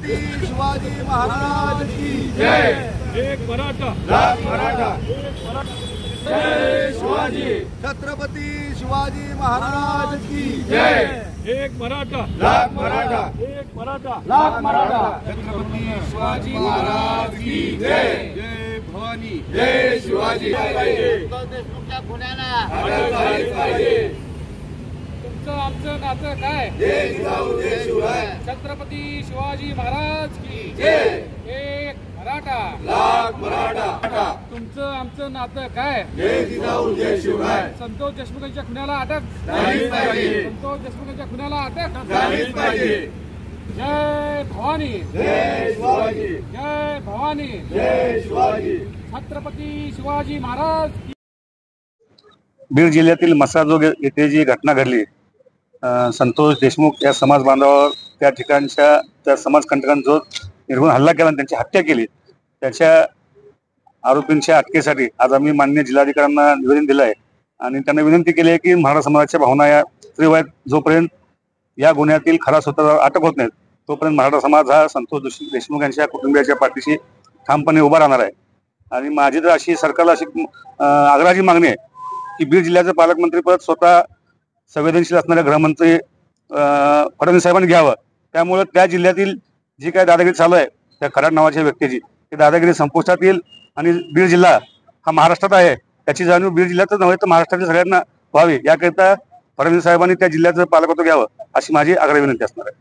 छत्रपती शिवाजी महाराज की जय। एक मराठा लाख मराठा, जय शिवाजी। छत्रपती शिवाजी महाराज की जय। एक मराठा लाख मराठा, एक मराठा लाख मराठा, छत्रपती शिवाजी महाराज की जय। जय भवानी, जय शिवाजी। देशमुखच्या खुन्याला अटक झालीच पाहिजे। तुमचं आमचं नातं काय? जय जिजाऊ जय शिवराय, छत्रपती शिवाजी महाराज की जय। एक मराठा। लाख मराठा, तुमचं आमचं नातं काय? जय जिजाऊ जय शिवराय, संतोष देशमुखांच्या खुन्याला अटक झालीच पाहिजे, संतोष देशमुखांच्या खुन्याला अटक झालीच पाहिजे। जय भवानी, जय शिवाजी, जय भवानी, जय शिवाजी। छत्रपती शिवाजी महाराज की बीड जिल्ह्यातील मसाजोग येथे जी घटना घडली, संतोष देशमुख या समाज बांधवावर त्या ठिकाणच्या त्या समाजकंटकांनी जो निर्गुण हल्ला केला आणि त्यांची हत्या केली, त्याच्या आरोपींच्या अटकेसाठी आज आम्ही माननीय जिल्हाधिकाऱ्यांना निवेदन दिलं आहे आणि त्यांना विनंती केली आहे की मराठा समाजाच्या भावना या तीव्र आहेत. जोपर्यंत या गुन्ह्यातील खरा स्वतः अटक होत नाहीत तोपर्यंत मराठा समाज हा संतोष देशमुख यांच्या कुटुंबियाच्या पाठीशी ठामपणे उभा राहणार आहे. आणि माझी तर अशी सरकारला अशी आग्रहाची मागणी आहे की बीड जिल्ह्याचं पालकमंत्रीपद स्वतः संवेदनशील असणाऱ्या गृहमंत्री फडणवीस साहेबांनी घ्यावं. त्यामुळे त्या जिल्ह्यातील जी काय दादागिरी चालू आहे त्या खराड नावाच्या व्यक्तीची ती दादागिरी संपुष्टात येईल आणि बीड जिल्हा हा महाराष्ट्रात आहे त्याची जाणीव बीड जिल्ह्यातच नव्हे तर महाराष्ट्रातील सगळ्यांना व्हावी, याकरिता फडणवीस साहेबांनी त्या जिल्ह्याचं पालकत्व घ्यावं अशी माझी आग्रह विनंती असणार आहे.